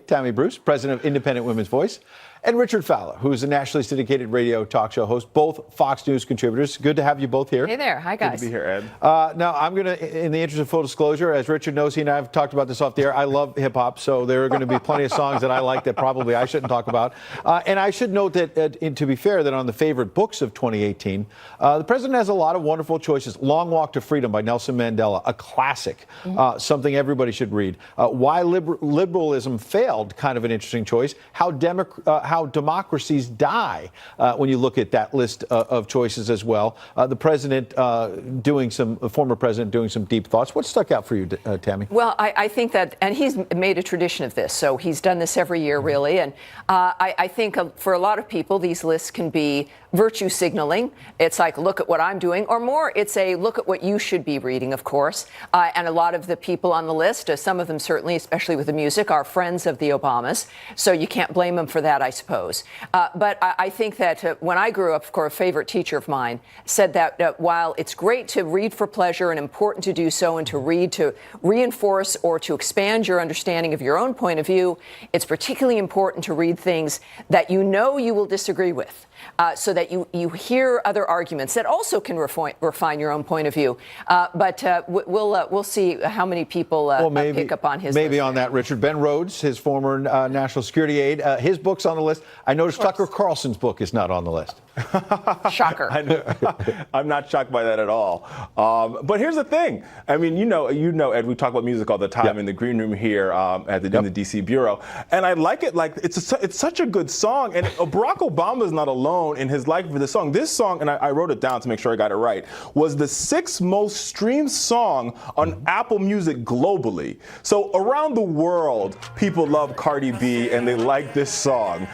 Tammy Bruce, president of Independent Women's Voice, and Richard Fowler, who is a nationally syndicated radio talk show host, both Fox News contributors. Good to have you both here. Hey there. Hi, guys. Good to be here, Ed. Now, I'm going to, in the interest of full disclosure, as Richard knows, he and I have talked about this off the air, I love hip-hop, so there are going to be plenty of songs that I like that probably I shouldn't talk about. And I should note that, to be fair, that on the favorite books of 2018, the president has a lot of wonderful choices. Long Walk to Freedom by Nelson Mandela, a classic, something everybody should read. Why Liberalism Failed, kind of an interesting choice. How democracies die, when you look at that list of choices as well. The president former president doing some deep thoughts. What stuck out for you, Tammy? Well, I think that, and he's made a tradition of this, so he's done this every year, really. And I think for a lot of people, these lists can be virtue signaling. It's like, look at what I'm doing, or more, it's a look at what you should be reading, of course. And a lot of the people on the list, some of them certainly, especially with the music, are friends of the Obamas. So you can't blame them for that, I suppose. But I think that when I grew up, of course, a favorite teacher of mine said that while it's great to read for pleasure and important to do so, and to read to reinforce or to expand your understanding of your own point of view, it's particularly important to read things that you know you will disagree with. So that you hear other arguments that also can refine your own point of view. But we'll see how many people pick up on his maybe list. On that, Richard. Ben Rhodes, his former national security aide, his book's on the list. I noticed Tucker Carlson's book is not on the list. Shocker. I'm not shocked by that at all. But here's the thing. I mean, you know, Ed, we talk about music all the time in the green room here in the D.C. bureau. And I like it. Like, it's such a good song. And Barack Obama is not alone in his life for this song. This song, and I wrote it down to make sure I got it right, was the 6th most streamed song on Apple Music globally. So around the world, people love Cardi B and they like this song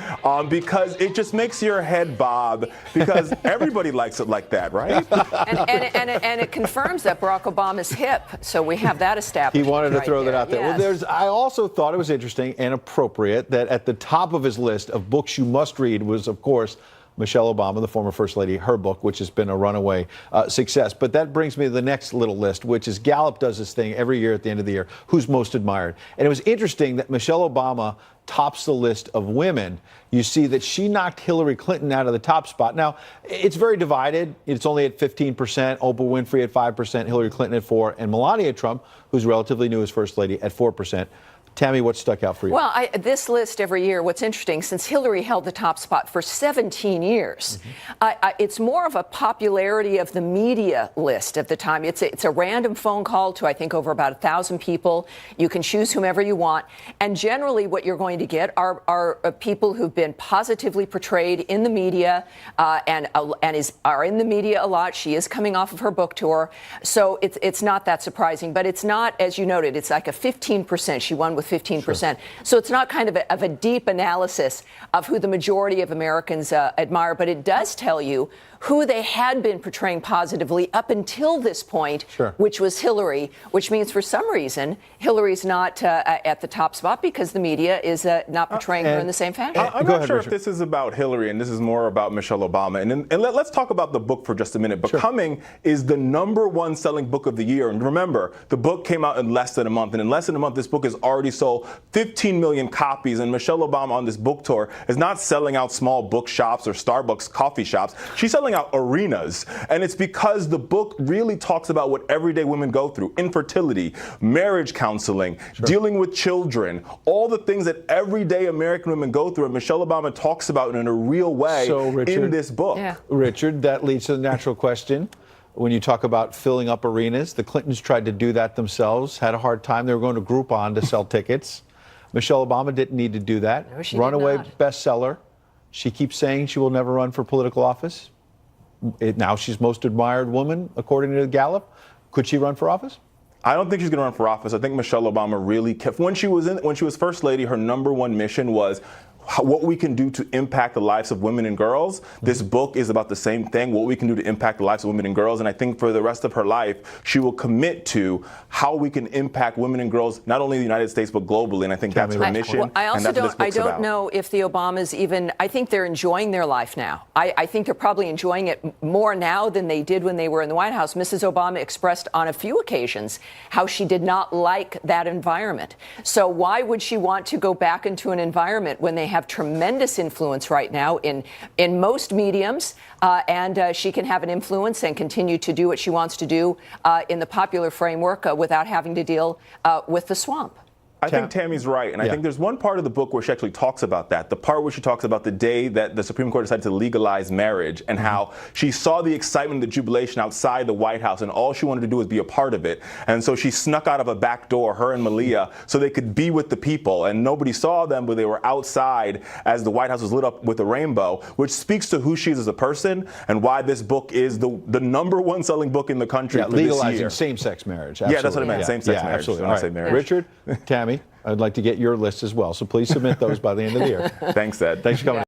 because it just makes your head bob, because everybody likes it like that, right? and it confirms that Barack Obama's hip. So we have that established. He wanted to throw that out there. Yes. Well, I also thought it was interesting and appropriate that at the top of his list of books you must read was, of course, Michelle Obama, the former First Lady, her book, which has been a runaway success. But that brings me to the next little list, which is Gallup does this thing every year at the end of the year, who's most admired. And it was interesting that Michelle Obama tops the list of women. You see that she knocked Hillary Clinton out of the top spot. Now, it's very divided. It's only at 15%, Oprah Winfrey at 5%, Hillary Clinton at 4%, and Melania Trump, who's relatively new as First Lady, at 4%. Tammy, what stuck out for you? Well, this list every year, what's interesting, since Hillary held the top spot for 17 years, it's more of a popularity of the media list at the time. It's a random phone call to, I think, over about 1,000 people. You can choose whomever you want. And generally what you're going to get are people who've been positively portrayed in the media and are in the media a lot. She is coming off of her book tour. So it's not that surprising. But it's not, as you noted, it's like a 15%. She won with 15%. Sure. So it's not kind of a deep analysis of who the majority of Americans admire, but it does tell you who they had been portraying positively up until this point, which was Hillary, which means for some reason Hillary's not at the top spot because the media is not portraying her in the same fashion. I'm not sure if this is about Hillary and this is more about Michelle Obama. And let's talk about the book for just a minute. Becoming is the #1 selling book of the year. And remember, the book came out in less than a month. And in less than a month, this book has already sold 15 million copies. And Michelle Obama on this book tour is not selling out small bookshops or Starbucks coffee shops. She's selling out arenas. And it's because the book really talks about what everyday women go through: infertility, marriage counseling, dealing with children, all the things that everyday American women go through. And Michelle Obama talks about it in a real way in this book. Yeah. Richard, that leads to the natural question. When you talk about filling up arenas, the Clintons tried to do that themselves, had a hard time. They were going to Groupon to sell tickets. Michelle Obama didn't need to do that. No, she Runaway did not. bestseller. She keeps saying she will never run for political office. Now she's most admired woman, according to Gallup. Could she run for office? I don't think she's going to run for office. I think Michelle Obama really kept, when she was First Lady, her #1 mission was, what we can do to impact the lives of women and girls. This book is about the same thing, what we can do to impact the lives of women and girls. And I think for the rest of her life, she will commit to how we can impact women and girls, not only in the United States, but globally. And I think that's her mission. I also and that's what this book's don't about. know if the Obamas even, I think they're enjoying their life now. I think they're probably enjoying it more now than they did when they were in the White House. Mrs. Obama expressed on a few occasions how she did not like that environment. So why would she want to go back into an environment when they have tremendous influence right now in most mediums, and she can have an influence and continue to do what she wants to do in the popular framework without having to deal with the swamp? I think Tammy's right, and I think there's one part of the book where she actually talks about that. The part where she talks about the day that the Supreme Court decided to legalize marriage and how she saw the excitement, the jubilation outside the White House, and all she wanted to do was be a part of it. And so she snuck out of a back door, her and Malia, so they could be with the people. And nobody saw them, but they were outside as the White House was lit up with a rainbow, which speaks to who she is as a person and why this book is the #1 selling book in the country for this year. Legalizing same-sex marriage. Absolutely. Yeah, that's what I meant, same-sex marriage. Absolutely. When I say marriage. Richard, Tammy, I'd like to get your list as well, so please submit those by the end of the year. Thanks, Ed. Thanks for coming.